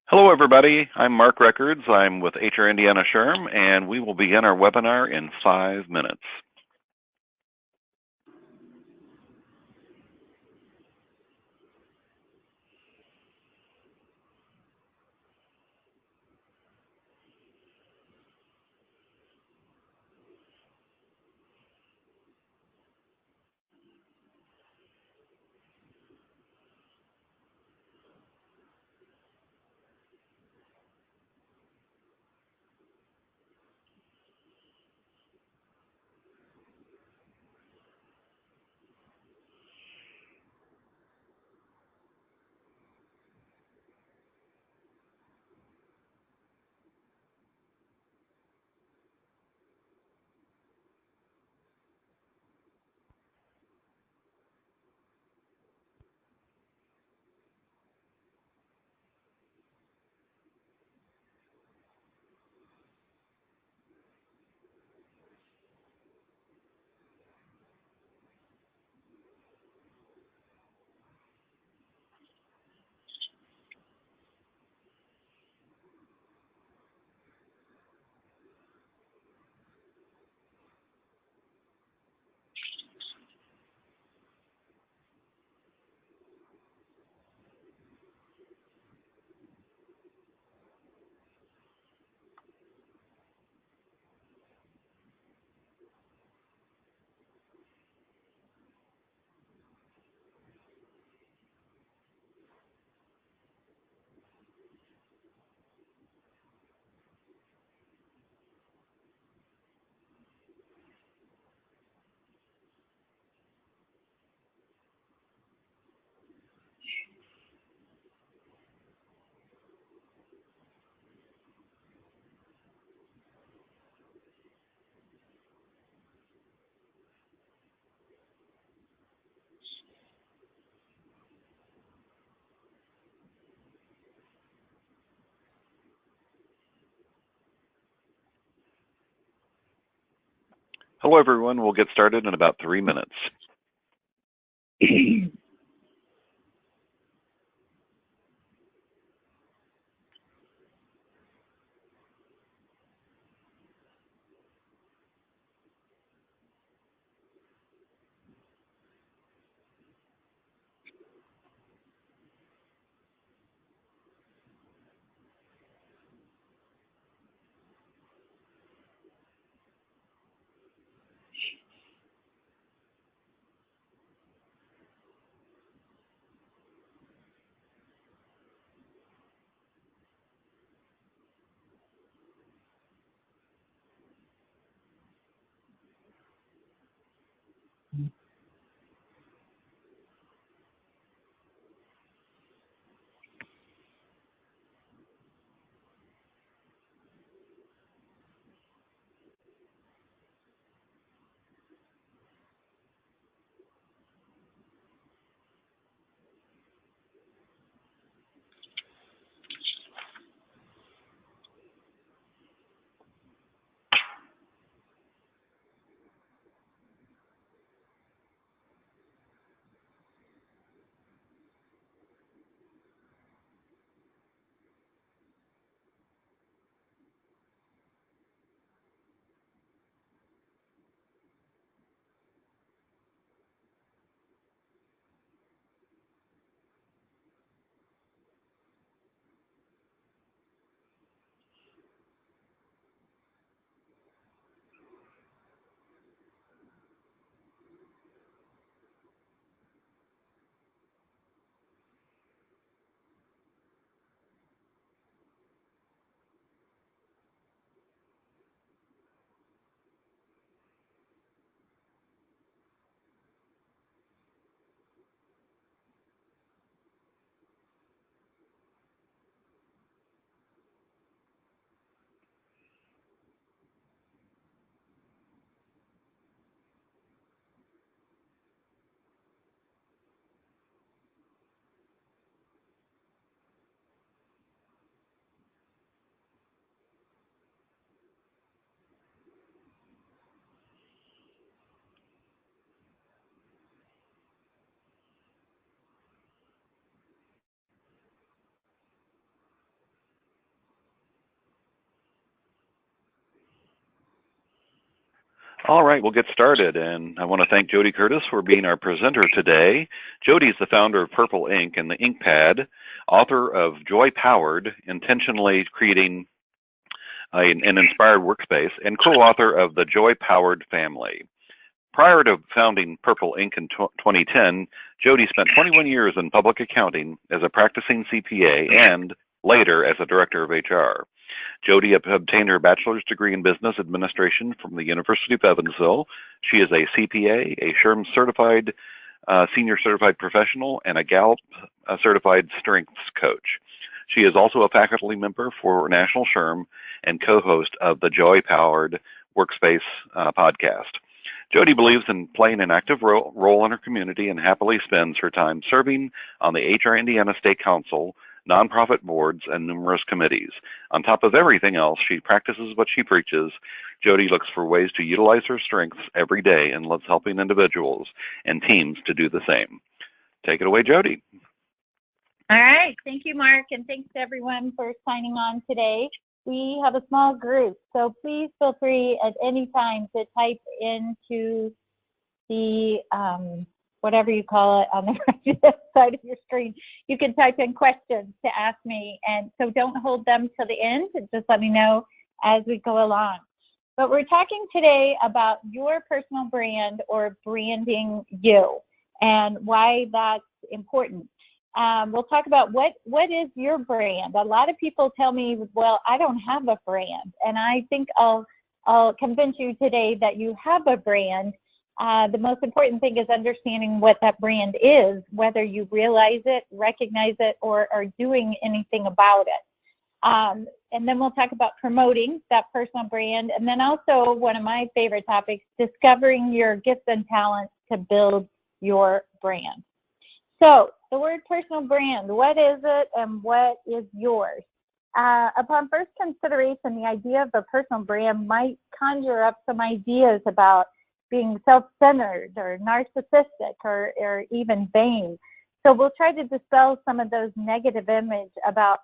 Hello, everybody. I'm Mark Records. I'm with HR Indiana SHRM, and we will begin our webinar in 5 minutes. Hello, everyone. We'll get started in about 3 minutes. All right, we'll get started. And I want to thank Jody Curtis for being our presenter today. Jody is the founder of Purple Ink and the Ink Pad, author of Joy Powered, Intentionally Creating an Inspired Workspace, and co-author of The Joy Powered Family. Prior to founding Purple Ink in 2010, Jody spent 21 years in public accounting as a practicing CPA and later as a director of HR. Jody obtained her bachelor's degree in business administration from the University of Evansville. She is a CPA, a SHRM certified, senior certified professional, and a Gallup certified strengths coach. She is also a faculty member for National SHRM and co-host of the Joy Powered Workspace podcast. Jody believes in playing an active role in her community and happily spends her time serving on the HR Indiana State Council, nonprofit boards, and numerous committees. On top of everything else, she practices what she preaches. Jody looks for ways to utilize her strengths every day and loves helping individuals and teams to do the same. Take it away, Jody. All right. Thank you, Mark, and thanks to everyone for signing on today. We have a small group, so please feel free at any time to type into the whatever you call it on the right side of your screen. You can type in questions to ask me, and so don't hold them till the end. Just let me know as we go along. But we're talking today about your personal brand or branding you and why that's important. We'll talk about what is your brand. A lot of people tell me, well, I don't have a brand, and I think I'll convince you today that you have a brand. The most important thing is understanding what that brand is, whether you realize it, recognize it, or are doing anything about it. And then we'll talk about promoting that personal brand. And then also one of my favorite topics, discovering your gifts and talents to build your brand. So the word personal brand, what is it and what is yours? Upon first consideration, the idea of a personal brand might conjure up some ideas about being self-centered or narcissistic or even vain. So we'll try to dispel some of those negative images about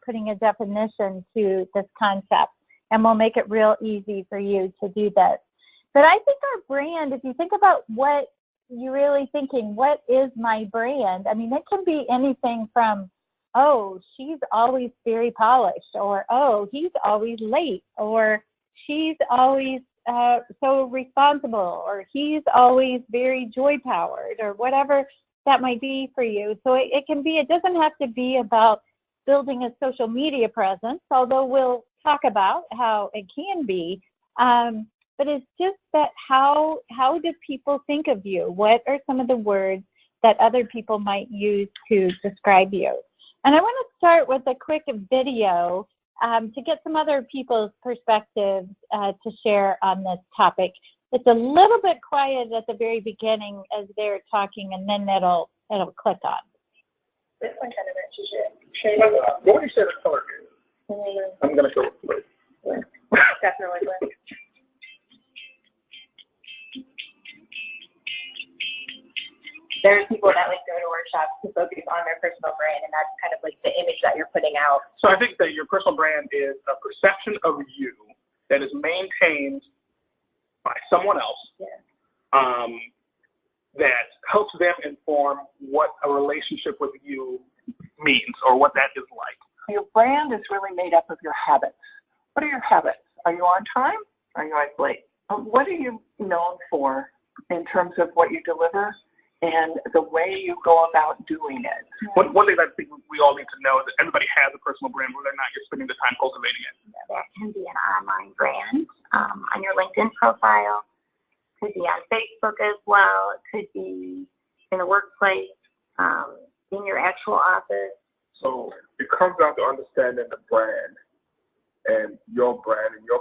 putting a definition to this concept, and we'll make it real easy for you to do this. But I think our brand, if you think about what you're really thinking, what is my brand? I mean, it can be anything from, oh, she's always very polished, or, oh, he's always late, or she's always so responsible, or he's always very joy-powered, or whatever that might be for you. So it doesn't have to be about building a social media presence, although we'll talk about how it can be. But it's just that how do people think of you? What are some of the words that other people might use to describe you? And I want to start with a quick video to get some other people's perspectives to share on this topic. It's a little bit quiet at the very beginning as they're talking, and then it'll click on. This one kind of matches it. What would you say the color is? I'm going to go with blue. Definitely blue. There are people that like go to workshops to focus on their personal brand, and that's kind of like the image that you're putting out. So I think that your personal brand is a perception of you that is maintained by someone else, that helps them inform what a relationship with you means or what that is like. Your brand is really made up of your habits. What are your habits? Are you on time? Are you always late? What are you known for in terms of what you deliver and the way you go about doing it? One thing I think we all need to know is that everybody has a personal brand, whether or not you're spending the time cultivating it. That can be an online brand on your LinkedIn profile. Could be on Facebook as well. It could be in the workplace, in your actual office. So it comes down to understanding the brand and your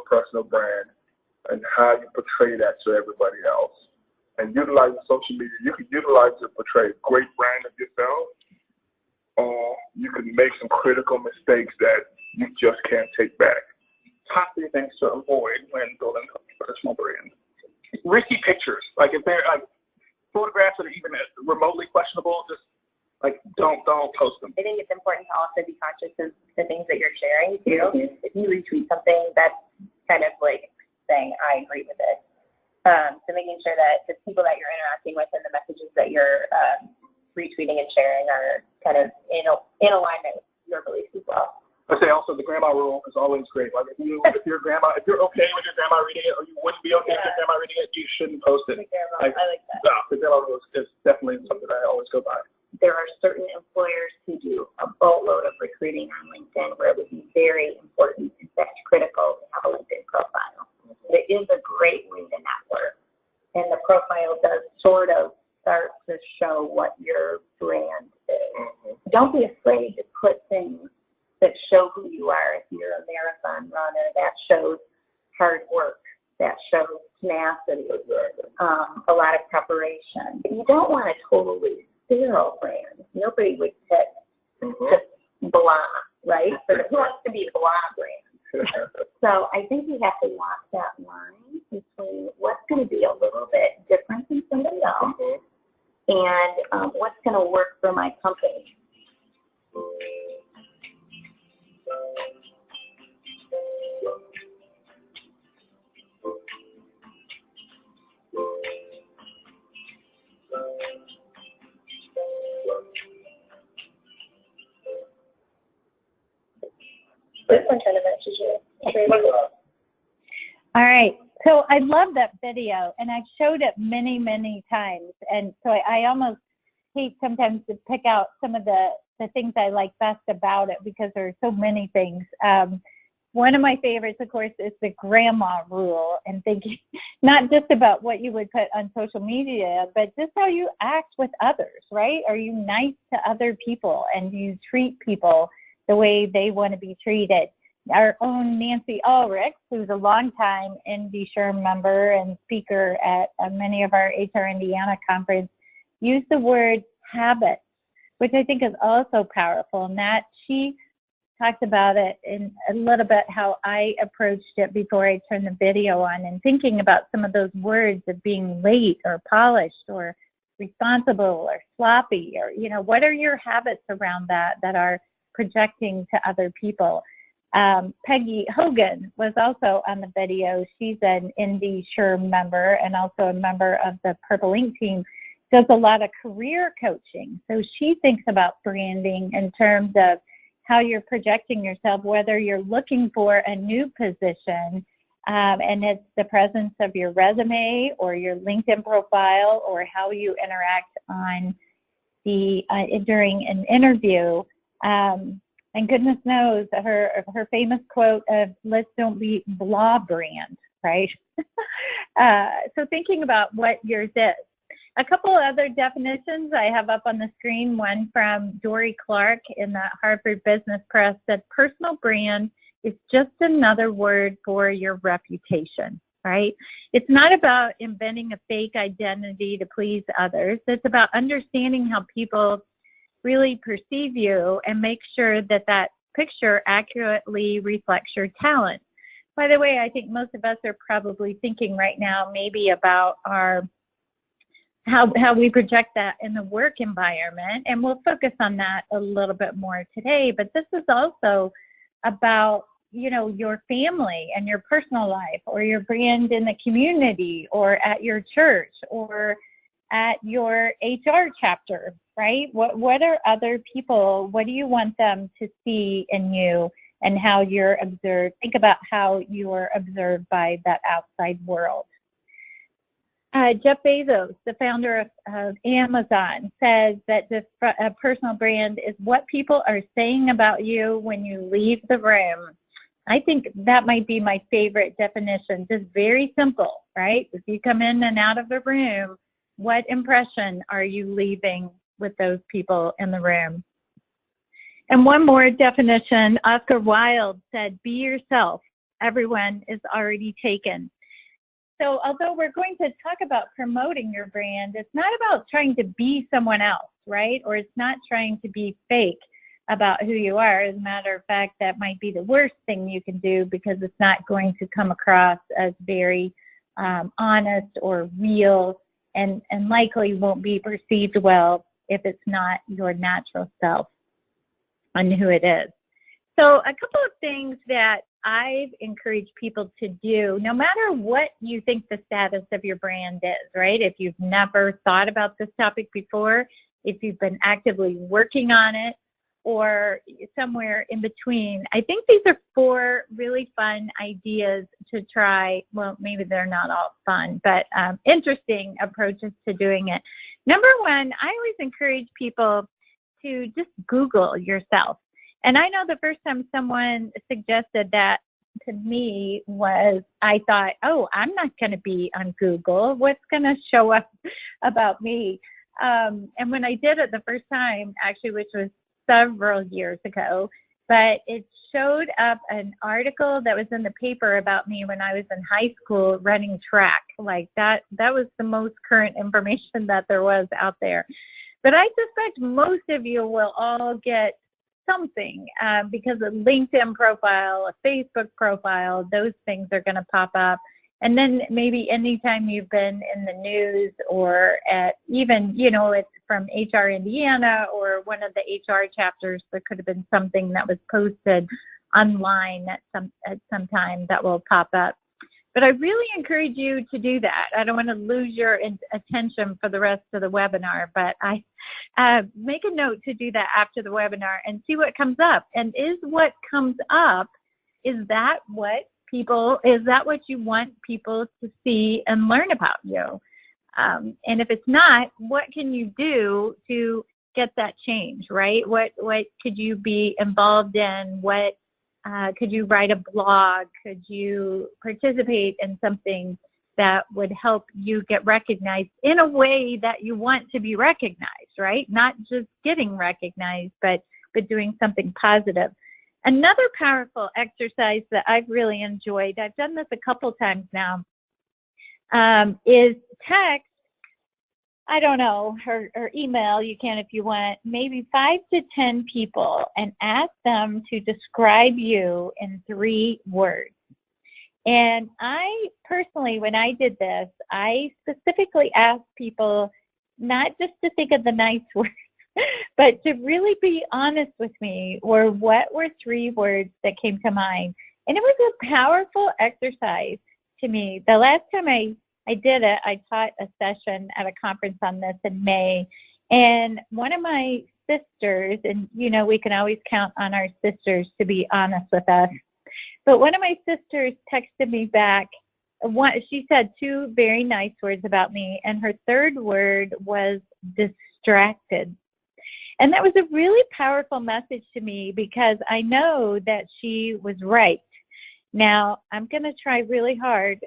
personal brand and how you portray that to everybody else. And utilizing social media, you can utilize it to portray a great brand of yourself, or you can make some critical mistakes that you just can't take back. Top 3 things to avoid when building a personal brand. Risky pictures. Like if they're like photographs that are even remotely questionable, just like don't post them. I think it's important to also be conscious of the things that you're sharing too. If you retweet something that's kind of like saying, I agree with it, So making sure that the people that you're interacting with and the messages that you're retweeting and sharing are kind of in alignment with your beliefs as well. I say also the grandma rule is always great. Like if you're okay with your grandma reading it, or you wouldn't be okay with your grandma reading it, you shouldn't post it. I like that. No, the grandma rule is definitely something I always go by. There are certain employers who do a boatload of recruiting on LinkedIn where it would be very important, in fact critical, to have a LinkedIn profile. It is a great way to network, and the profile does sort of start to show what your brand is. Don't be afraid to put things that show who you are. If you're a marathon runner, that shows hard work, that shows tenacity, a lot of preparation. You don't want a totally sterile brand. Nobody would pick just blah, right? But who wants to be a blah brand? So I think we have to walk that line between what's going to be a little bit different than somebody else and what's going to work for my company. This one kind of matches you. All right. So I love that video, and I've showed it many, many times. And so I almost hate sometimes to pick out some of the things I like best about it because there are so many things. One of my favorites, of course, is the grandma rule, and thinking not just about what you would put on social media, but just how you act with others, right? Are you nice to other people, and you treat people the way they want to be treated? Our own Nancy Ulrich, who's a longtime ND SHRM member and speaker at many of our HR Indiana conference, used the word habit, which I think is also powerful, and that she talked about it in a little bit how I approached it before I turned the video on, and thinking about some of those words of being late or polished or responsible or sloppy, or, you know, what are your habits around that are projecting to other people? Peggy Hogan was also on the video. She's an ND SHRM member and also a member of the Purple Ink team, does a lot of career coaching. So she thinks about branding in terms of how you're projecting yourself, whether you're looking for a new position, and it's the presence of your resume or your LinkedIn profile or how you interact on the during an interview. And goodness knows her famous quote of "Let's don't be blah brand," right? So thinking about what yours is. A couple other definitions I have up on the screen. One from Dory Clark in the Harvard Business Press said, personal brand is just another word for your reputation, right? It's not about inventing a fake identity to please others. It's about understanding how people really perceive you and make sure that that picture accurately reflects your talent. By the way, I think most of us are probably thinking right now maybe about how we project that in the work environment, and we'll focus on that a little bit more today. But this is also about, you know, your family and your personal life, or your brand in the community, or at your church, or at your HR chapter, right? What are other people, what do you want them to see in you, and how you're observed? Think about how you are observed by that outside world. Jeff Bezos, the founder of Amazon, says that a personal brand is what people are saying about you when you leave the room. I think that might be my favorite definition, just very simple, right? If you come in and out of the room, what impression are you leaving with those people in the room? And one more definition, Oscar Wilde said, be yourself. Everyone is already taken. So although we're going to talk about promoting your brand, it's not about trying to be someone else, right? Or it's not trying to be fake about who you are. As a matter of fact, that might be the worst thing you can do, because it's not going to come across as very honest or real, and likely won't be perceived well if it's not your natural self and who it is. So a couple of things that I've encouraged people to do, no matter what you think the status of your brand is, right? If you've never thought about this topic before, if you've been actively working on it, or somewhere in between, I think these are 4 really fun ideas to try. Well, maybe they're not all fun, but interesting approaches to doing it. Number 1, I always encourage people to just Google yourself. And I know the first time someone suggested that to me was, I thought, oh, I'm not going to be on Google. What's going to show up about me? And when I did it the first time, actually, which was several years ago, but it showed up an article that was in the paper about me when I was in high school running track. Like that was the most current information that there was out there. But I suspect most of you will all get something because a LinkedIn profile, a Facebook profile, those things are going to pop up. And then maybe anytime you've been in the news or at even, it's from HR Indiana or one of the HR chapters, there could have been something that was posted online at some time that will pop up. But I really encourage you to do that. I don't want to lose your attention for the rest of the webinar, but I make a note to do that after the webinar and see what comes up. And is what comes up, is that what you want people to see and learn about you? And if it's not, what can you do to get that change, right? What could you be involved in? What could you write a blog? Could you participate in something that would help you get recognized in a way that you want to be recognized, right? Not just getting recognized, but doing something positive. Another powerful exercise that I've really enjoyed, I've done this a couple times now, is text, I don't know, or email, you can if you want, maybe 5 to 10 people and ask them to describe you in 3 words. And I personally, when I did this, I specifically asked people not just to think of the nice words, but to really be honest with me, or what were 3 words that came to mind. And it was a powerful exercise to me. The last time I did it, I taught a session at a conference on this in May, and one of my sisters, and we can always count on our sisters to be honest with us, but one of my sisters texted me back. She said 2 very nice words about me, and her 3rd word was distracted. And that was a really powerful message to me because I know that she was right. Now, I'm going to try really hard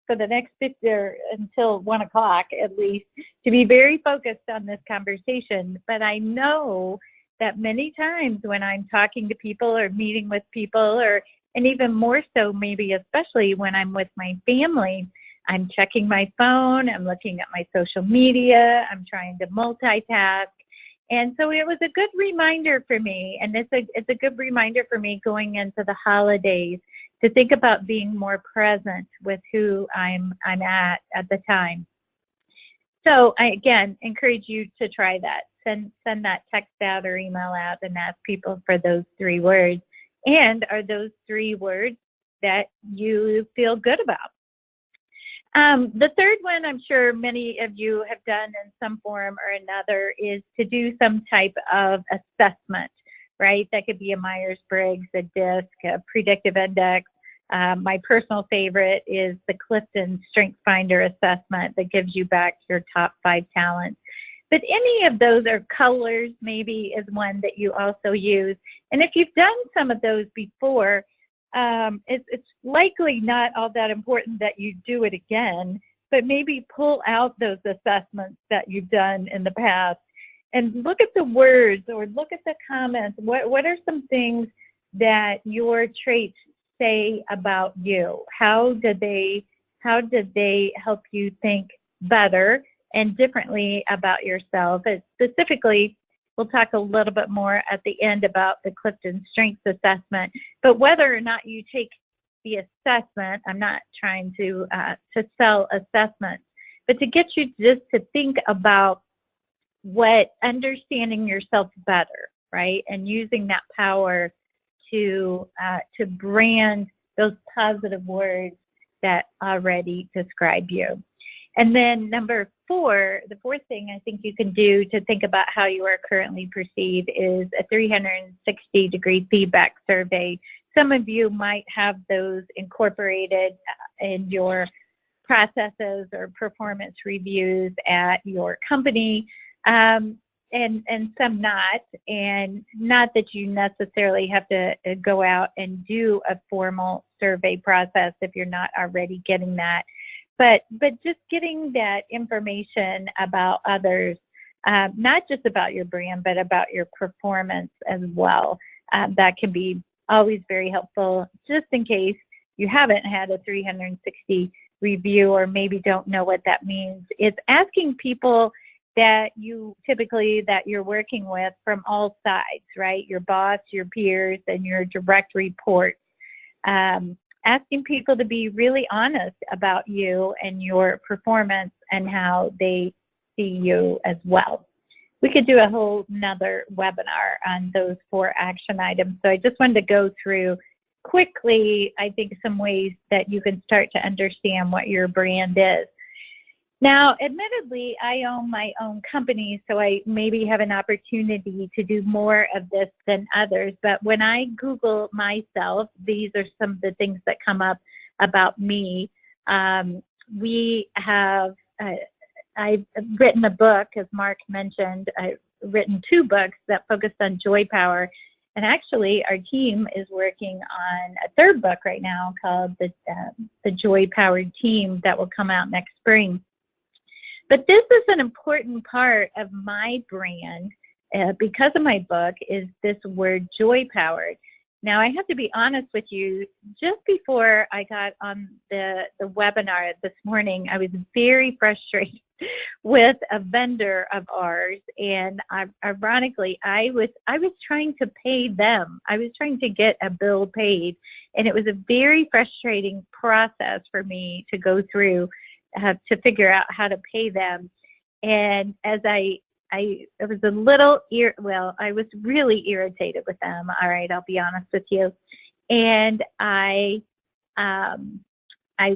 for the next 50 or until 1 o'clock at least to be very focused on this conversation. But I know that many times when I'm talking to people or meeting with people, and even more so maybe especially when I'm with my family, I'm checking my phone, I'm looking at my social media, I'm trying to multitask. And so it was a good reminder for me, and it's a good reminder for me going into the holidays to think about being more present with who I'm at the time. So I, again, encourage you to try that. Send that text out or email out and ask people for those 3 words. And are those 3 words that you feel good about? The 3rd one, I'm sure many of you have done in some form or another, is to do some type of assessment, right? That could be a Myers-Briggs, a DISC, a predictive index. My personal favorite is the Clifton Strengths Finder assessment that gives you back your top 5 talents. But any of those, are colors maybe is one that you also use. And if you've done some of those before, it's likely not all that important that you do it again, but maybe pull out those assessments that you've done in the past and look at the words or look at the comments. What are some things that your traits say about you? How did they help you think better and differently about yourself? Specifically, we'll talk a little bit more at the end about the Clifton Strengths Assessment, but whether or not you take the assessment, I'm not trying to sell assessments, but to get you just to think about what understanding yourself better, right? And using that power to brand those positive words that already describe you. And then number 4, the fourth thing I think you can do to think about how you are currently perceived is a 360-degree feedback survey. Some of you might have those incorporated in your processes or performance reviews at your company, and some not. And not that you necessarily have to go out and do a formal survey process if you're not already getting that. But just getting that information about others, not just about your brand, but about your performance as well. That can be always very helpful, just in case you haven't had a 360 review or maybe don't know what that means. It's asking people that you're working with from all sides, right? Your boss, your peers, and your direct reports. Asking people to be really honest about you and your performance and how they see you as well. We could do a whole nother webinar on those 4 action items. So I just wanted to go through quickly, I think, some ways that you can start to understand what your brand is. Now, admittedly, I own my own company, so I maybe have an opportunity to do more of this than others. But when I Google myself, these are some of the things that come up about me. I've written a book, as Mark mentioned. I've written 2 books that focused on joy power. And actually, our team is working on a 3rd book right now called the Joy Powered Team that will come out next spring. But this is an important part of my brand because of my book is this word joy powered. Now, I have to be honest with you, just before I got on the webinar this morning, I was very frustrated with a vendor of ours. And ironically, I was trying to pay them. I was trying to get a bill paid. And it was a very frustrating process for me to go through to figure out how to pay them. And as I was a little, I was really irritated with them. All right, I'll be honest with you. And I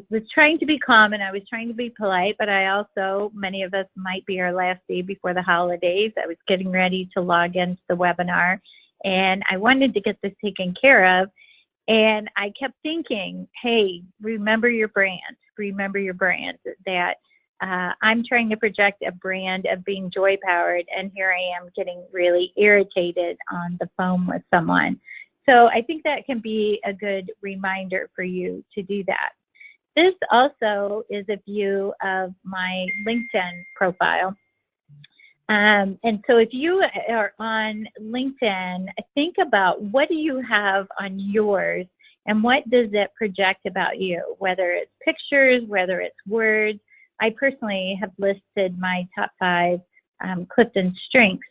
was trying to be calm and I was trying to be polite, but I also, many of us might be our last day before the holidays. I was getting ready to log into the webinar and I wanted to get this taken care of. And I kept thinking, hey, remember your brand, that I'm trying to project a brand of being joy powered, and here I am getting really irritated on the phone with someone. So I think that can be a good reminder for you to do that. This also is a view of my LinkedIn profile. And so if you are on LinkedIn, think about what do you have on yours and what does it project about you, whether it's pictures, whether it's words. I personally have listed my top 5 Clifton strengths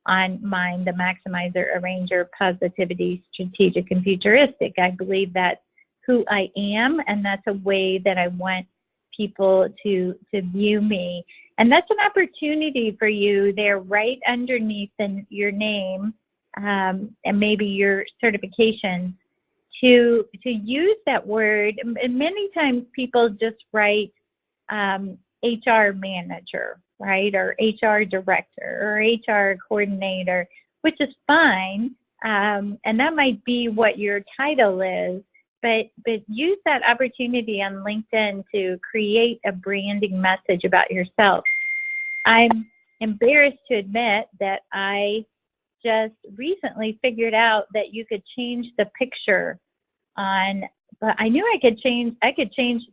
on mine, the Maximizer, Arranger, Positivity, Strategic, and Futuristic. I believe that's who I am, and that's a way that I want people to view me. And that's an opportunity for you there right underneath your name and maybe your certifications to use that word. And many times people just write HR manager, right, or HR director or HR coordinator, which is fine. And that might be what your title is, but use that opportunity on LinkedIn to create a branding message about yourself. I'm embarrassed to admit that I just recently figured out that you could change the picture but I knew I could change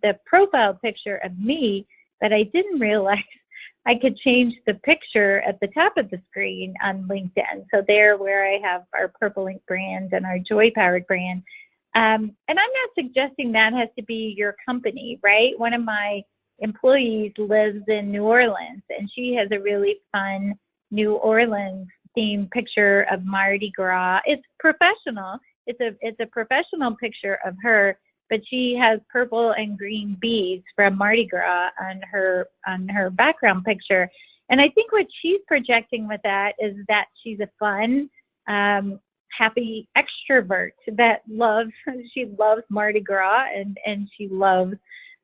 the profile picture of me, but I didn't realize I could change the picture at the top of the screen on LinkedIn. So there where I have our Purple Ink brand and our Joy Powered brand. And I'm not suggesting that has to be your company, right? One of my employees lives in New Orleans and she has a really fun New Orleans themed picture of Mardi Gras. It's professional. It's a professional picture of her, but she has purple and green beads from Mardi Gras on her background picture. And I think what she's projecting with that is that she's a fun, happy extrovert that she loves Mardi Gras and she loves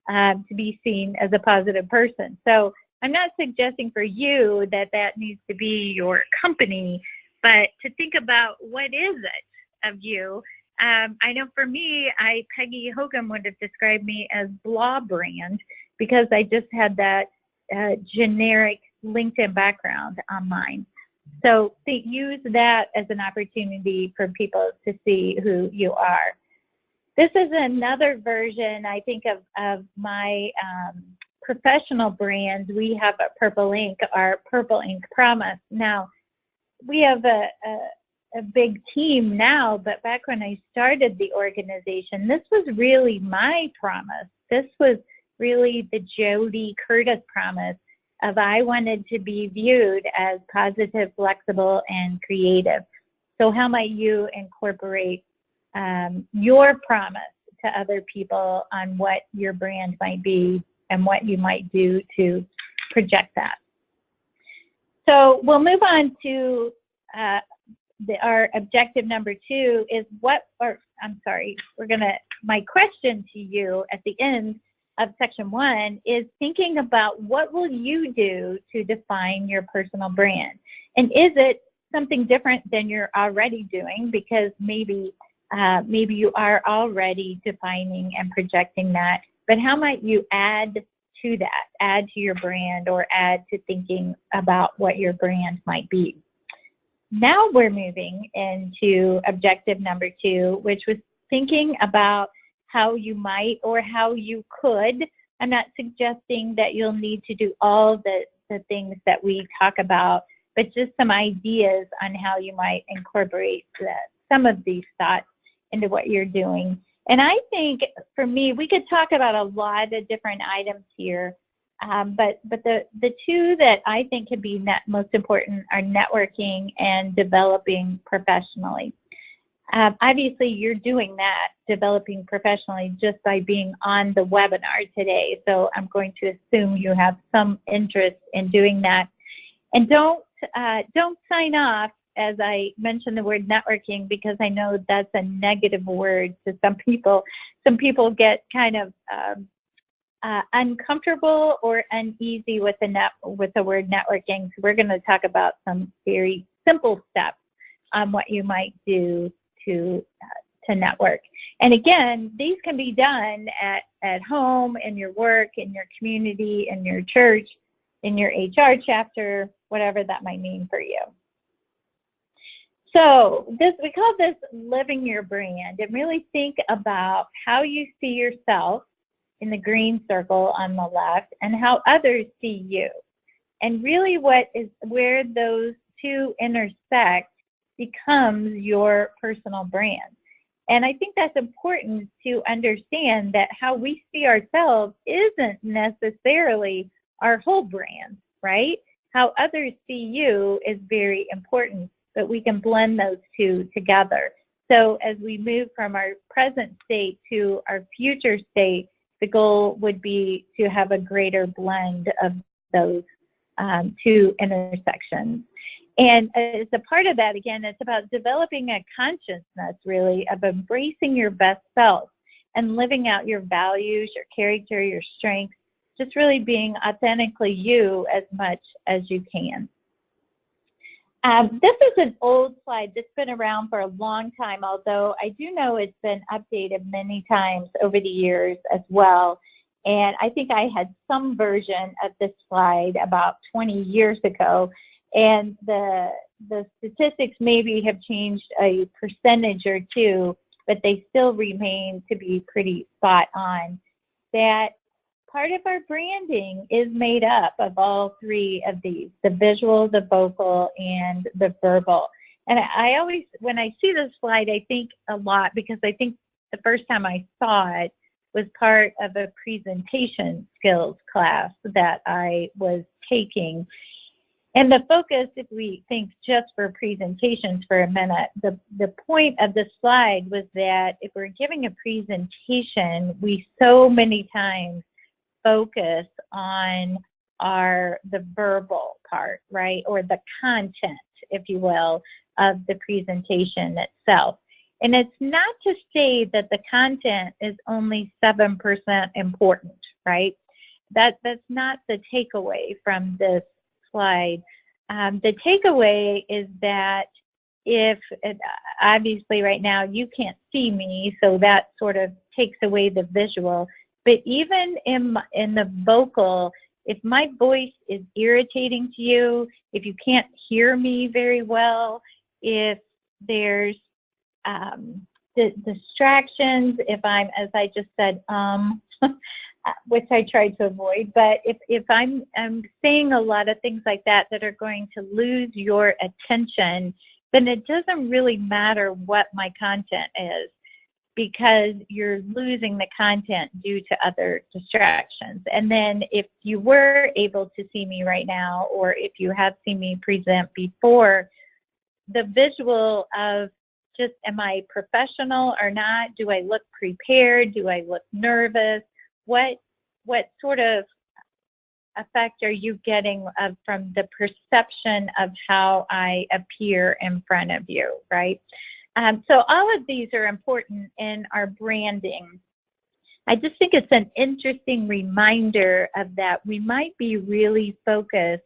to be seen as a positive person. So I'm not suggesting for you that needs to be your company, but to think about what is it of you. I know for me, Peggy Hogan would have described me as blah brand because I just had that generic LinkedIn background on mine. So use that as an opportunity for people to see who you are. This is another version, I think, of my professional brand. We have a Purple Ink, our Purple Ink Promise. Now, we have a big team now, but back when I started the organization, this was really my promise. This was really the Jody Curtis promise of I wanted to be viewed as positive, flexible, and creative. So how might you incorporate your promise to other people on what your brand might be and what you might do to project that? So we'll move on to our objective number 2 is my question to you at the end of section 1 is thinking about what will you do to define your personal brand? And is it something different than you're already doing? Because maybe you are already defining and projecting that, but how might you add to that, add to your brand, or add to thinking about what your brand might be? Now we're moving into objective number 2, which was thinking about how you might or how you could. I'm not suggesting that you'll need to do all the things that we talk about, but just some ideas on how you might incorporate some of these thoughts into what you're doing. And I think for me, we could talk about a lot of different items here, but the 2 that I think could be most important are networking and developing professionally. Obviously, you're doing that, developing professionally, just by being on the webinar today. So I'm going to assume you have some interest in doing that. And don't sign off as I mentioned the word networking, because I know that's a negative word to some people. Some people get kind of uncomfortable or uneasy with the word networking. So we're going to talk about some very simple steps on what you might do to network. And again, these can be done at home, in your work, in your community, in your church, in your HR chapter, whatever that might mean for you. So we call this living your brand, and really think about how you see yourself in the green circle on the left and how others see you. And really where those 2 intersect becomes your personal brand. And I think that's important to understand, that how we see ourselves isn't necessarily our whole brand, right? How others see you is very important, but we can blend those 2 together. So as we move from our present state to our future state, the goal would be to have a greater blend of those 2 intersections. And as a part of that, again, it's about developing a consciousness, really, of embracing your best self and living out your values, your character, your strengths, just really being authentically you as much as you can. This is an old slide that's been around for a long time, although I do know it's been updated many times over the years as well. And I think I had some version of this slide about 20 years ago. And the statistics maybe have changed a percentage or 2, but they still remain to be pretty spot on. That part of our branding is made up of all 3 of these: the visual, the vocal, and the verbal. And I always, when I see this slide, I think a lot, because I think the first time I saw it was part of a presentation skills class that I was taking. And the focus, if we think just for presentations for a minute, the point of the slide was that if we're giving a presentation, we so many times focus on the verbal part, right? Or the content, if you will, of the presentation itself. And it's not to say that the content is only 7% important, right? That's not the takeaway from this slide. The takeaway is that if, obviously right now you can't see me, so that sort of takes away the visual, but even in the vocal, if my voice is irritating to you, if you can't hear me very well, if there's distractions, if I'm, as I just said, which I try to avoid, but if I'm saying a lot of things like that that are going to lose your attention, then it doesn't really matter what my content is, because you're losing the content due to other distractions. And then if you were able to see me right now, or if you have seen me present before, the visual of just, am I professional or not? Do I look prepared? Do I look nervous? What sort of effect are you getting from the perception of how I appear in front of you, right? So all of these are important in our branding. I just think it's an interesting reminder of that. We might be really focused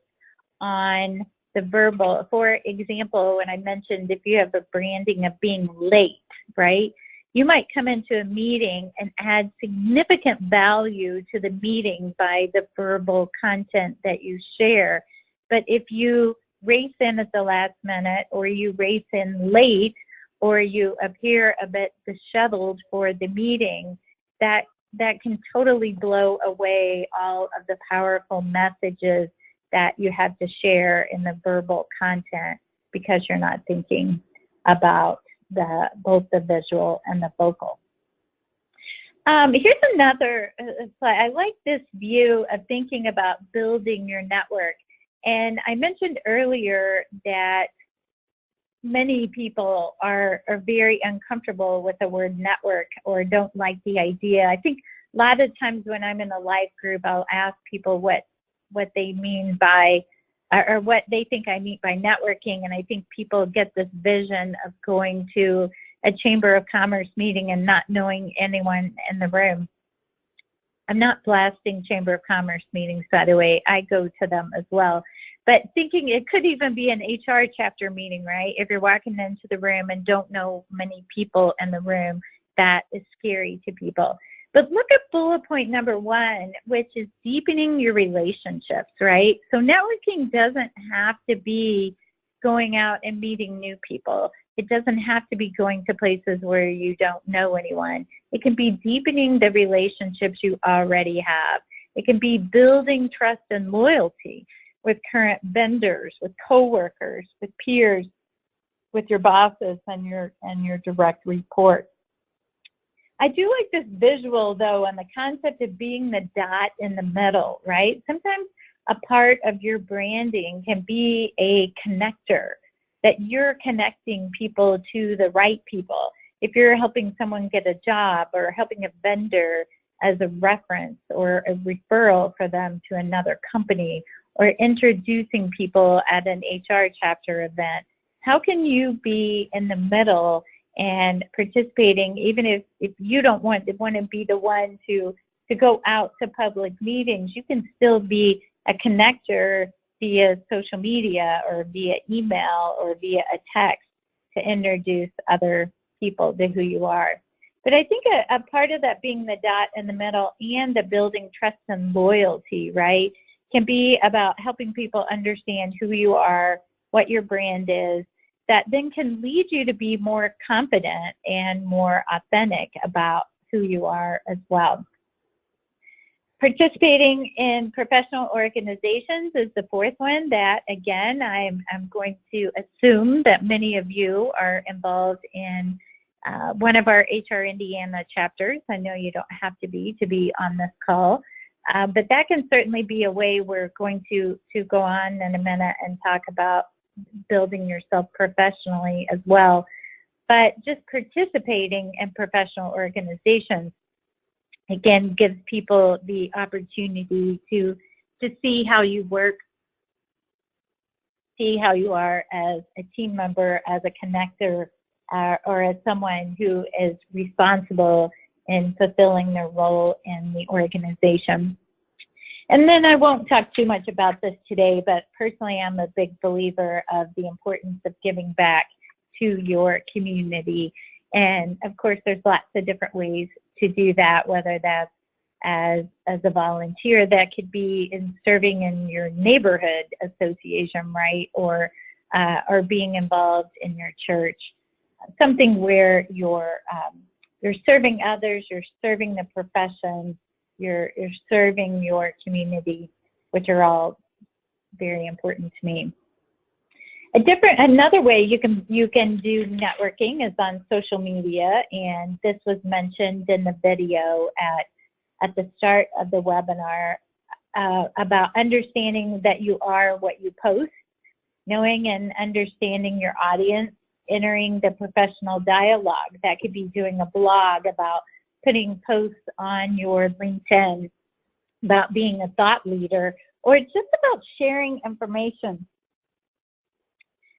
on the verbal. For example, when I mentioned if you have a branding of being late, right? You might come into a meeting and add significant value to the meeting by the verbal content that you share. But if you race in at the last minute, or you race in late, or you appear a bit disheveled for the meeting, that can totally blow away all of the powerful messages that you have to share in the verbal content, because you're not thinking about both the visual and the vocal. Here's another slide. I like this view of thinking about building your network. And I mentioned earlier that many people are very uncomfortable with the word network, or don't like the idea. I think a lot of times when I'm in a live group, I'll ask people what they mean by, or what they think I mean by networking. And I think people get this vision of going to a Chamber of Commerce meeting and not knowing anyone in the room. I'm not blasting Chamber of Commerce meetings, by the way. I go to them as well. But thinking it could even be an HR chapter meeting, right? If you're walking into the room and don't know many people in the room, that is scary to people. But look at bullet point number 1, which is deepening your relationships, right? So networking doesn't have to be going out and meeting new people. It doesn't have to be going to places where you don't know anyone. It can be deepening the relationships you already have. It can be building trust and loyalty with current vendors, with coworkers, with peers, with your bosses and your direct reports. I do like this visual, though, on the concept of being the dot in the middle, right? Sometimes a part of your branding can be a connector, that you're connecting people to the right people. If you're helping someone get a job, or helping a vendor as a reference or a referral for them to another company, or introducing people at an HR chapter event, how can you be in the middle and participating, even if you don't want to be the one to go out to public meetings? You can still be a connector via social media, or via email, or via a text, to introduce other people to who you are. But I think a part of that being the dot in the middle and the building trust and loyalty, right, can be about helping people understand who you are, what your brand is, that then can lead you to be more confident and more authentic about who you are as well. Participating in professional organizations is the 4th one. That, again, I'm going to assume that many of you are involved in one of our HR Indiana chapters. I know you don't have to be on this call, but that can certainly be a way. We're going to go on in a minute and talk about building yourself professionally as well. But just participating in professional organizations, again, gives people the opportunity to see how you work, see how you are as a team member, as a connector, or as someone who is responsible in fulfilling their role in the organization. And then I won't talk too much about this today, but personally I'm a big believer of the importance of giving back to your community. And of course there's lots of different ways to do that, whether that's as a volunteer, that could be in serving in your neighborhood association, right? Or being involved in your church, something where you're serving others, you're serving the profession, you're serving your community, which are all very important to me. Another way you can do networking is on social media, and this was mentioned in the video at the start of the webinar about understanding that you are what you post, knowing and understanding your audience, entering the professional dialogue. That could be doing a blog about putting posts on your LinkedIn about being a thought leader, or just about sharing information.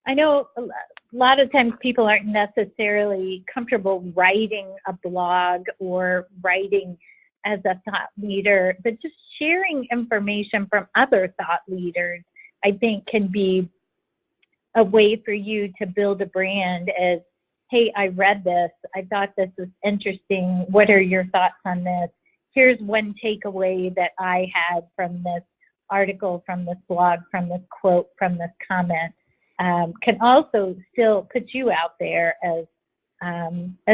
I know a lot of times people aren't necessarily comfortable writing a blog or writing as a thought leader, but just sharing information from other thought leaders, I think, can be a way for you to build a brand as, hey, I read this, I thought this was interesting, what are your thoughts on this? Here's one takeaway that I had from this article, from this blog, from this quote, from this comment. Can also still put you out there as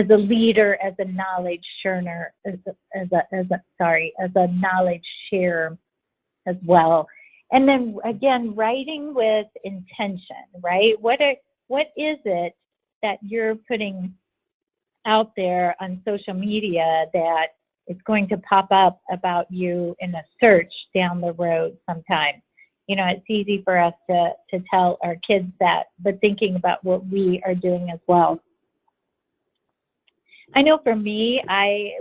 a leader, as a knowledge sharer, as a knowledge sharer as well. And then again, writing with intention, right? What is it that you're putting out there on social media that is going to pop up about you in a search down the road sometime? You know, it's easy for us to tell our kids that, but thinking about what we are doing as well. I know for me,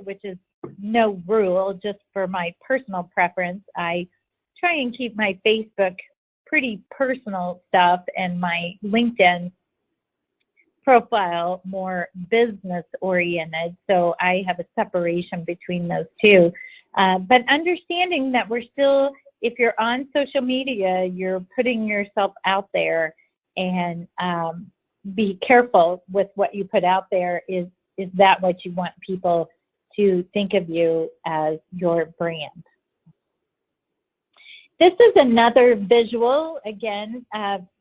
which is no rule, just for my personal preference, I try and keep my Facebook pretty personal stuff and my LinkedIn profile more business oriented. So I have a separation between those two. But understanding that we're still, if you're on social media, you're putting yourself out there, and be careful with what you put out there. Is that what you want people to think of you as your brand? This is another visual, again,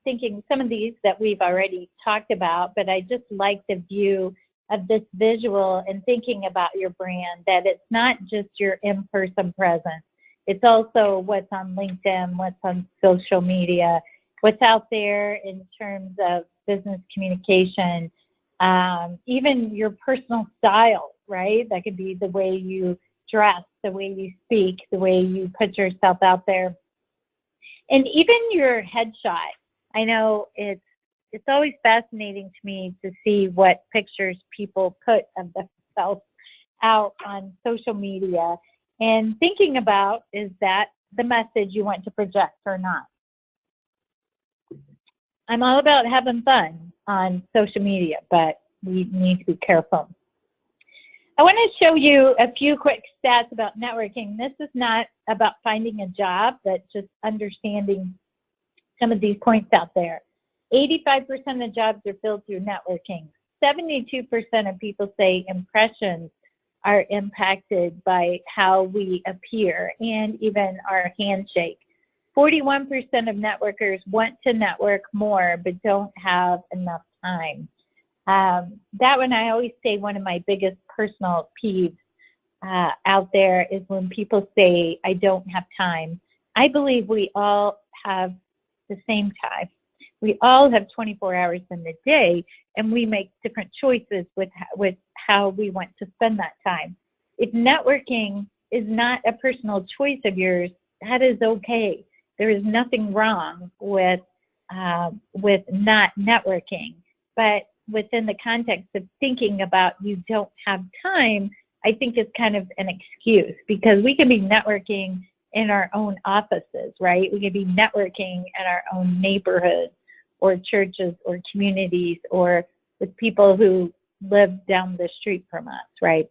thinking some of these that we've already talked about, but I just like the view of this visual and thinking about your brand, that it's not just your in-person presence. It's also what's on LinkedIn, what's on social media, what's out there in terms of business communication, even your personal style, right? That could be the way you dress, the way you speak, the way you put yourself out there. And even your headshot. I know it's always fascinating to me to see what pictures people put of themselves out on social media, and thinking about, is that the message you want to project or not? I'm all about having fun on social media, but we need to be careful. I want to show you a few quick stats about networking. This is not about finding a job, but just understanding some of these points out there. 85% of jobs are filled through networking. 72% of people say impressions are impacted by how we appear, and even our handshake. 41% of networkers want to network more, but don't have enough time. That one, I always say, one of my biggest personal peeves out there is when people say, I don't have time. I believe we all have the same time. We all have 24 hours in the day, and we make different choices with how we want to spend that time. If networking is not a personal choice of yours, that is okay. There is nothing wrong with not networking, but within the context of thinking about you don't have time, I think it's kind of an excuse, because we can be networking in our own offices, right? We can be networking in our own neighborhoods. or churches or communities or with people who live down the street from us, right?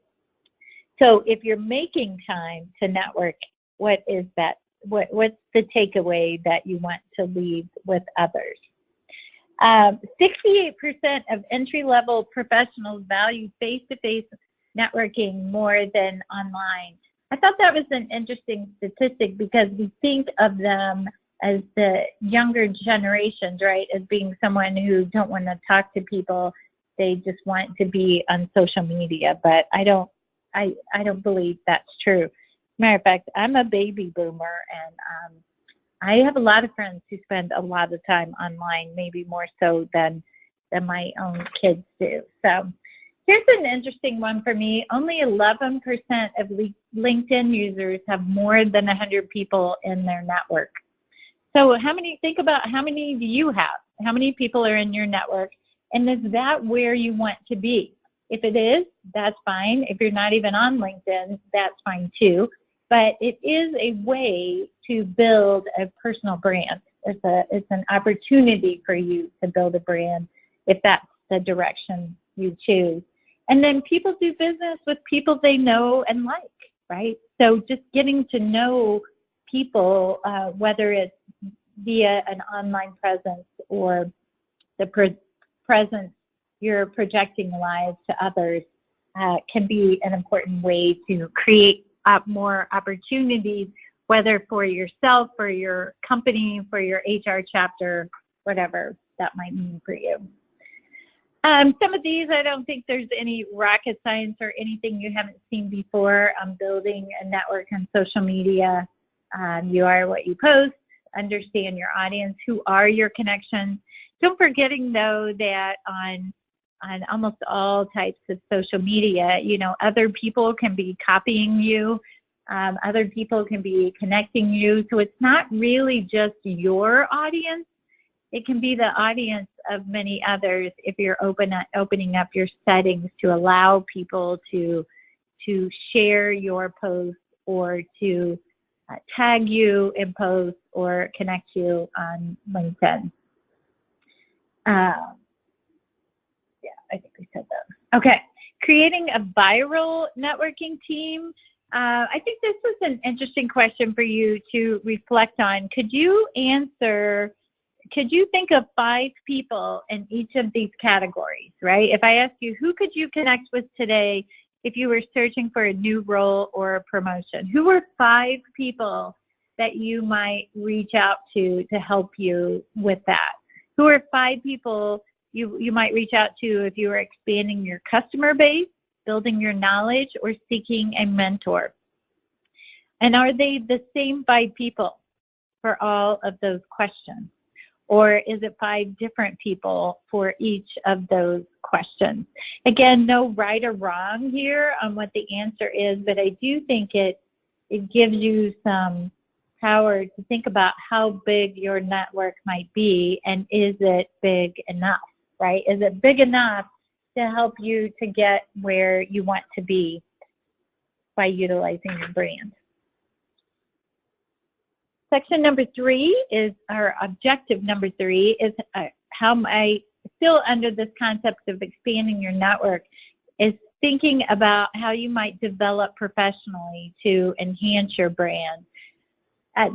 So if you're making time to network, what is that? What's the takeaway that you want to leave with others? 68% of entry-level professionals value face-to-face networking more than online. I thought that was an interesting statistic because we think of them as the younger generations, right, as being someone who don't want to talk to people. They just want to be on social media, but I don't believe that's true. Matter of fact, I'm a baby boomer, and I have a lot of friends who spend a lot of time online, maybe more so than my own kids do. So here's an interesting one for me. Only 11% of LinkedIn users have more than 100 people in their network. So think about how many do you have? How many people are in your network? And is that where you want to be? If it is, that's fine. If you're not even on LinkedIn, that's fine too. But it is a way to build a personal brand. It's an opportunity for you to build a brand if that's the direction you choose. And then people do business with people they know and like, right? So just getting to know people, whether it's via an online presence or the presence you're projecting live to others, can be an important way to create more opportunities, whether for yourself, for your company, for your HR chapter, whatever that might mean for you. Some of these, I don't think there's any rocket science or anything you haven't seen before. Building a network on social media. You are what you post. Understand your audience. Who are your connections? Don't forgetting, though, that on almost all types of social media, other people can be copying you. Other people can be connecting you. So it's not really just your audience. It can be the audience of many others if you're opening up your settings to allow people to share your posts or to tag you in posts or connect you on LinkedIn. Yeah, I think we said that. Okay, creating a viral networking team. I think this is an interesting question for you to reflect on. Could you think of 5 people in each of these categories, right? If I ask you, who could you connect with today if you were searching for a new role or a promotion? Who are 5 people that you might reach out to help you with that? Who are 5 people you might reach out to if you were expanding your customer base, building your knowledge, or seeking a mentor? And are they the same 5 people for all of those questions? Or is it 5 different people for each of those questions? Again, no right or wrong here on what the answer is, but I do think it gives you some power to think about how big your network might be, and is it big enough, right? Is it big enough to help you to get where you want to be by utilizing your brand? Section number 3 is, or objective number 3 is how I still under this concept of expanding your network is thinking about how you might develop professionally to enhance your brand.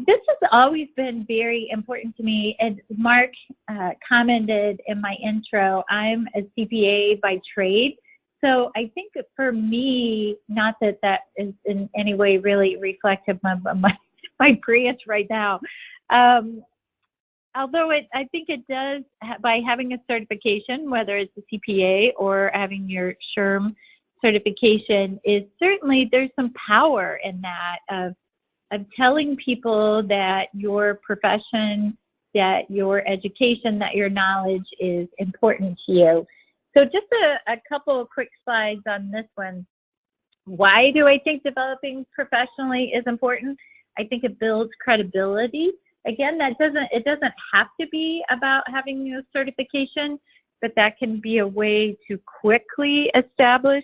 This has always been very important to me. And Mark commented in my intro, I'm a CPA by trade. So I think for me, not that that is in any way really reflective of my branch right now. Although I think it does, by having a certification, whether it's a CPA or having your SHRM certification, is certainly there's some power in that of telling people that your profession, that your education, that your knowledge is important to you. So just a couple of quick slides on this one. Why do I think developing professionally is important? I think it builds credibility. Again, it doesn't have to be about having a certification, but that can be a way to quickly establish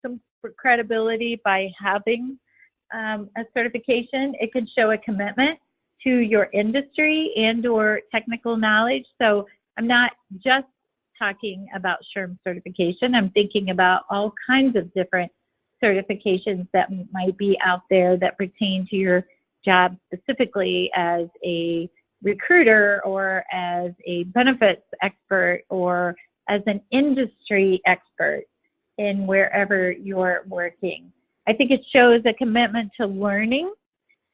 some credibility by having a certification. It can show a commitment to your industry and or technical knowledge. So I'm not just talking about SHRM certification. I'm thinking about all kinds of different certifications that might be out there that pertain to your job specifically as a recruiter or as a benefits expert or as an industry expert in wherever you're working. I think it shows a commitment to learning.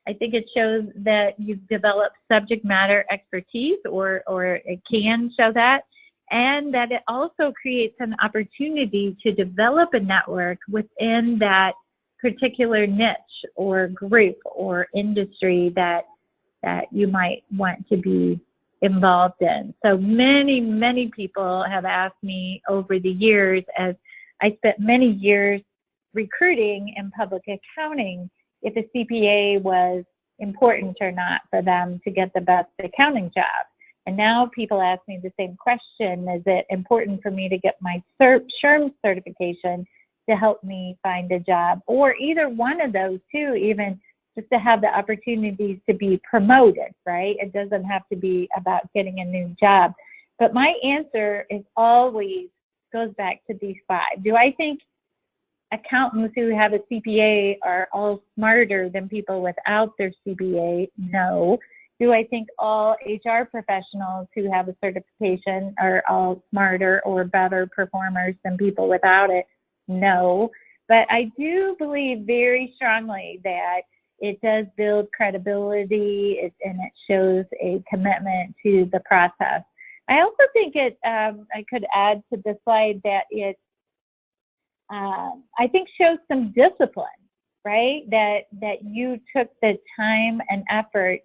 I think it shows that you've developed subject matter expertise, or it can show that, and that it also creates an opportunity to develop a network within that particular niche or group or industry that you might want to be involved in. So many people have asked me over the years, as I spent many years recruiting in public accounting, if a CPA was important or not for them to get the best accounting job. And now people ask me the same question: is it important for me to get my SHRM certification to help me find a job? Or either one of those two, even just to have the opportunities to be promoted, right? It doesn't have to be about getting a new job. But my answer is always goes back to these five. Do I think accountants who have a CPA are all smarter than people without their CPA? No. Do I think all HR professionals who have a certification are all smarter or better performers than people without it? No. But I do believe very strongly that it does build credibility and it shows a commitment to the process. I also think I could add to the slide that it, I think, shows some discipline, right? That you took the time and effort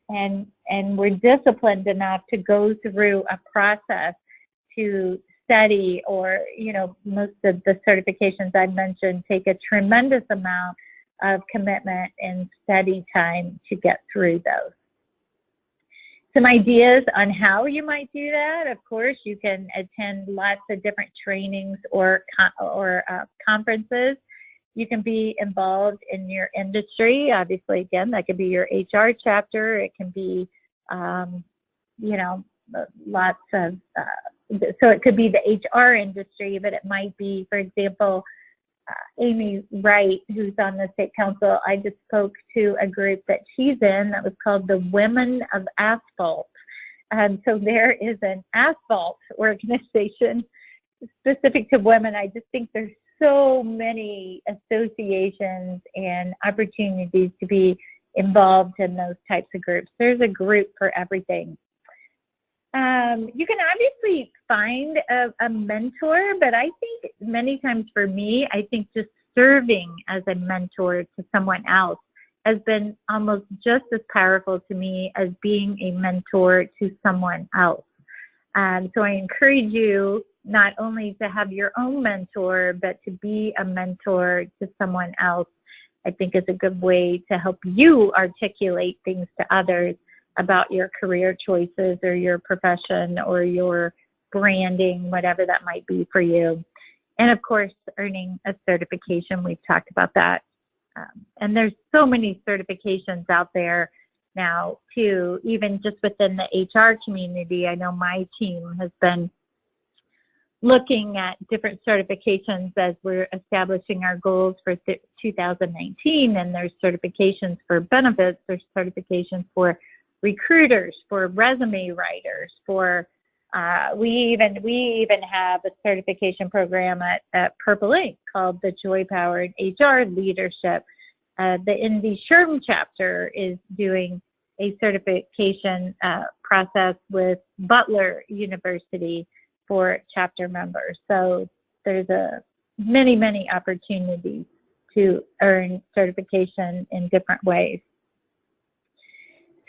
and were disciplined enough to go through a process to study, or, you know, most of the certifications I mentioned take a tremendous amount of commitment and study time to get through those. Some ideas on how you might do that: of course, you can attend lots of different trainings or conferences. You can be involved in your industry. Obviously, again, that could be your HR chapter. It can be, you know, lots of, so it could be the HR industry, but it might be, for example, Amy Wright, who's on the state council. I just spoke to a group that she's in that was called the Women of Asphalt. And so there is an asphalt organization specific to women. I just think there's so many associations and opportunities to be involved in those types of groups. There's a group for everything. You can obviously find a mentor, but I think many times for me, I think just serving as a mentor to someone else has been almost just as powerful to me as being a mentor to someone else. So I encourage you not only to have your own mentor, but to be a mentor to someone else. I think is a good way to help you articulate things to others about your career choices or your profession or your branding, whatever that might be for you. And of course, earning a certification, we've talked about that. And there's so many certifications out there now too, even just within the HR community. I know my team has been looking at different certifications as we're establishing our goals for 2019, and there's certifications for benefits, there's certifications for recruiters, for resume writers, for we even have a certification program at Purple Ink called the Joy Powered HR Leadership. The Indy SHRM chapter is doing a certification process with Butler University for chapter members. So there's many opportunities to earn certification in different ways.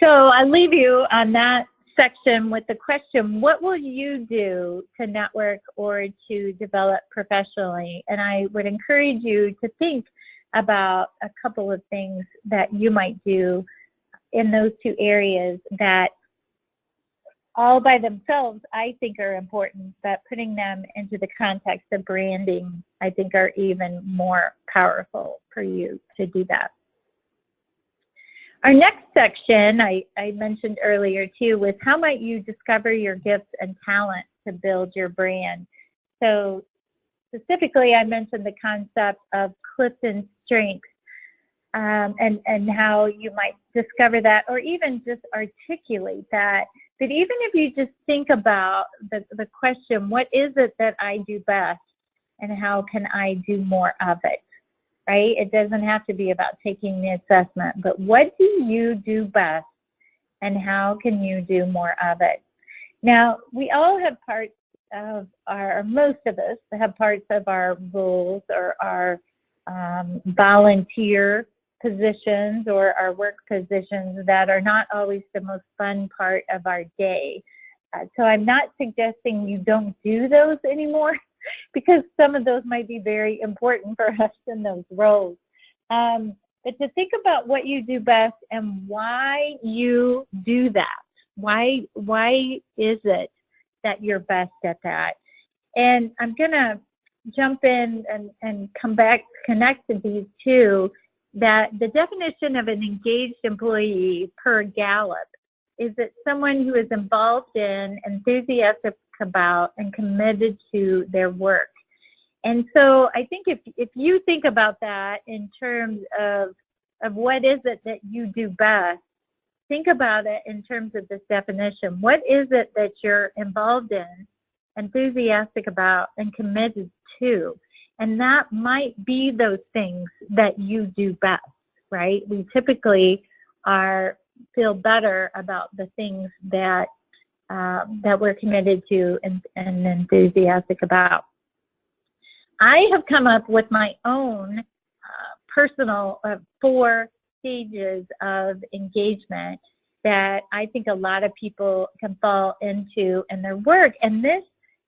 So I leave you on that section with the question: what will you do to network or to develop professionally? And I would encourage you to think about a couple of things that you might do in those two areas that all by themselves I think are important, but putting them into the context of branding I think are even more powerful for you to do that. Our next section, I mentioned earlier too, was how might you discover your gifts and talents to build your brand. So specifically, I mentioned the concept of Clifton strengths and how you might discover that, or even just articulate that. But even if you just think about the question, what is it that I do best and how can I do more of it, right? It doesn't have to be about taking the assessment, but what do you do best and how can you do more of it? Now, we all have parts of most of us have parts of our roles or our volunteer positions or our work positions that are not always the most fun part of our day. So I'm not suggesting you don't do those anymore because some of those might be very important for us in those roles. But to think about what you do best and why you do that. Why is it that you're best at that? And I'm going to jump in and come back, connect to these two, that the definition of an engaged employee per Gallup is that someone who is involved in, enthusiastic about, and committed to their work. And so I think if you think about that in terms of what is it that you do best, think about it in terms of this definition. What is it that you're involved in, enthusiastic about, and committed to? And that might be those things that you do best, right? We typically feel better about the things that we're committed to and enthusiastic about. I have come up with my own personal 4 stages of engagement that I think a lot of people can fall into in their work. And this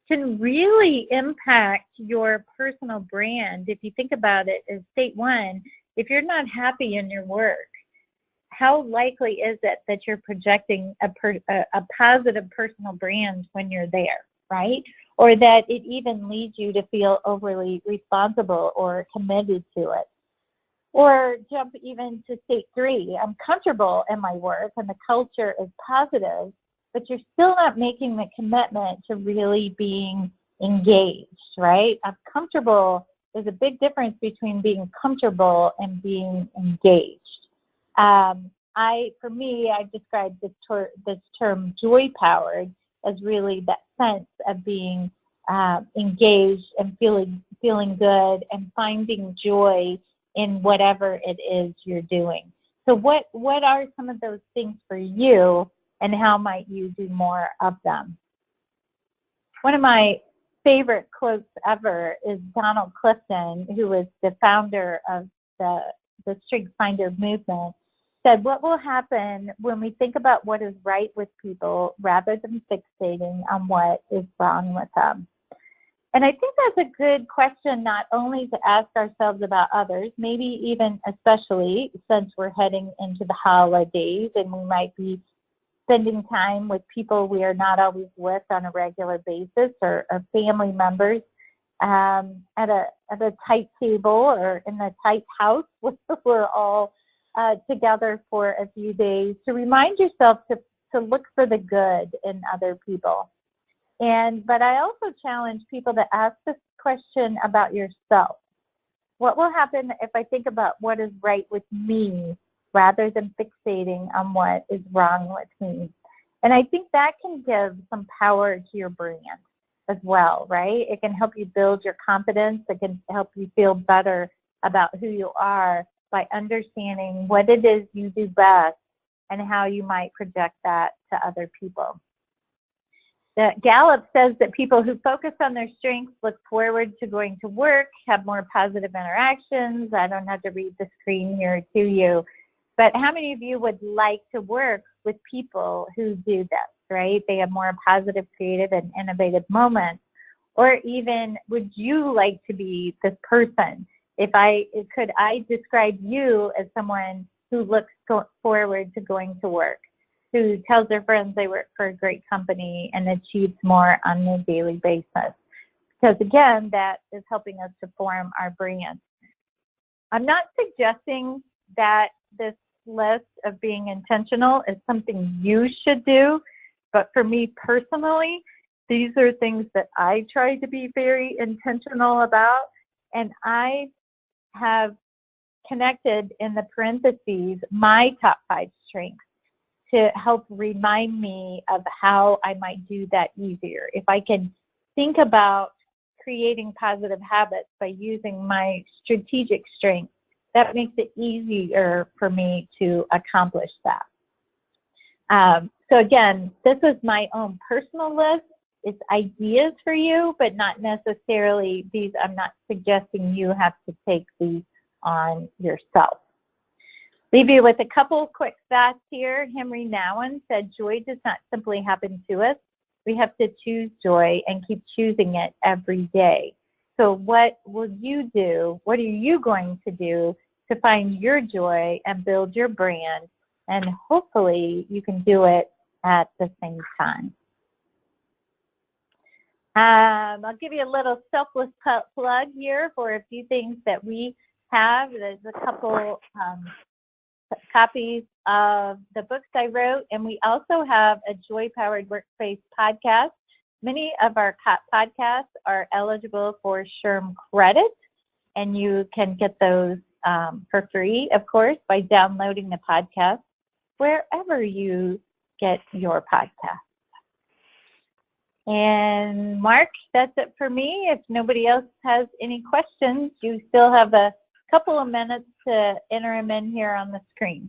can really impact your personal brand. If you think about it as state 1, if you're not happy in your work, how likely is it that you're projecting a positive personal brand when you're there, right? Or that it even leads you to feel overly responsible or committed to it. Or jump even to state 3, I'm comfortable in my work and the culture is positive, but you're still not making the commitment to really being engaged, right? I'm comfortable. There's a big difference between being comfortable and being engaged. For me, I described this term joy-powered as really that sense of being engaged and feeling good and finding joy in whatever it is you're doing. So what are some of those things for you, and how might you do more of them? One of my favorite quotes ever is Donald Clifton, who was the founder of the StrengthsFinder movement, said, what will happen when we think about what is right with people rather than fixating on what is wrong with them? And I think that's a good question, not only to ask ourselves about others, maybe even especially since we're heading into the holidays and we might be spending time with people we are not always with on a regular basis, or family members at a tight table or in a tight house where we're all together for a few days, to remind yourself to look for the good in other people. But I also challenge people to ask this question about yourself. What will happen if I think about what is right with me rather than fixating on what is wrong with me? And I think that can give some power to your brand as well, right? It can help you build your confidence. It can help you feel better about who you are by understanding what it is you do best and how you might project that to other people. The Gallup says that people who focus on their strengths look forward to going to work, have more positive interactions. I don't have to read the screen here to you, but how many of you would like to work with people who do this, right? They have more positive, creative, and innovative moments. Or even, would you like to be this person? Could I describe you as someone who looks forward to going to work, who tells their friends they work for a great company and achieves more on a daily basis? Because again, that is helping us to form our brand. I'm not suggesting that this list of being intentional is something you should do. But for me personally, these are things that I try to be very intentional about. And I have connected in the parentheses my top 5 strengths to help remind me of how I might do that easier. If I can think about creating positive habits by using my strategic strengths, that makes it easier for me to accomplish that. So again, this is my own personal list. It's ideas for you, but not necessarily these. I'm not suggesting you have to take these on yourself. Leave you with a couple quick thoughts here. Henry Nouwen said, joy does not simply happen to us. We have to choose joy and keep choosing it every day. So what will you do? What are you going to do to find your joy and build your brand? And hopefully you can do it at the same time. I'll give you a little selfless plug here for a few things that we have. There's a couple copies of the books I wrote, and we also have a Joy Powered Workspace podcast. Many of our podcasts are eligible for SHRM credit, and you can get those for free, of course, by downloading the podcast wherever you get your podcast. And Mark, that's it for me. If nobody else has any questions, you still have a couple of minutes to enter them in here on the screen.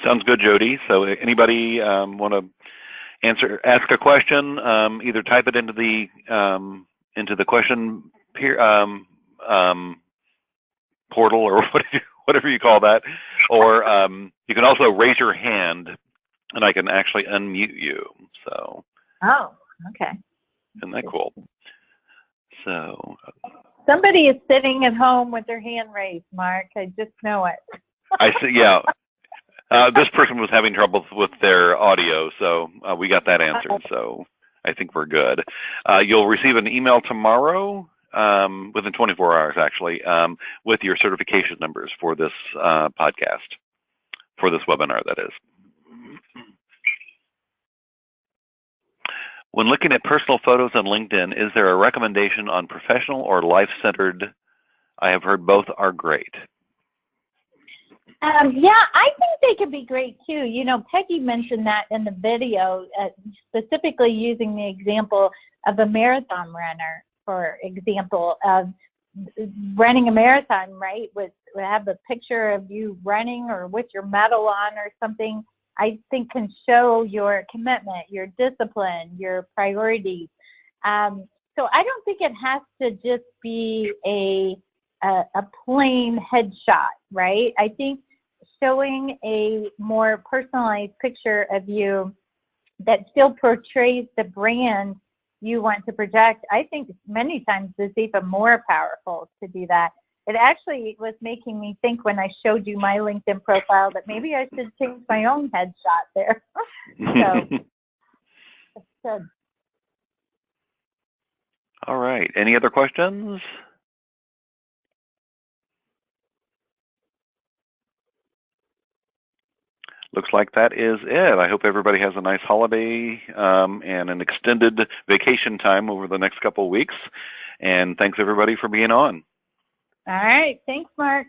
Sounds good, Jody. So anybody want to ask a question, either type it into the question portal or whatever you call that, or you can also raise your hand and I can actually unmute you. So. Oh, okay. Isn't that cool? So. Somebody is sitting at home with their hand raised, Mark. I just know it. I see. Yeah. This person was having trouble with their audio, so we got that answered. So I think we're good. You'll receive an email tomorrow, within 24 hours actually, with your certification numbers for this podcast, for this webinar, that is. When looking at personal photos on LinkedIn, is there a recommendation on professional or life-centered? I have heard both are great. Yeah, I think they could be great too. You know, Peggy mentioned that in the video, specifically using the example of a marathon runner, for example, of running a marathon, right? Would have a picture of you running or with your medal on or something. I think can show your commitment, your discipline, your priorities. So I don't think it has to just be a plain headshot, right? I think showing a more personalized picture of you that still portrays the brand you want to project, I think many times is even more powerful to do that. It actually was making me think when I showed you my LinkedIn profile that maybe I should change my own headshot there. So, that's good. All right. Any other questions? Looks like that is it. I hope everybody has a nice holiday and an extended vacation time over the next couple of weeks. And thanks everybody for being on. All right. Thanks, Mark.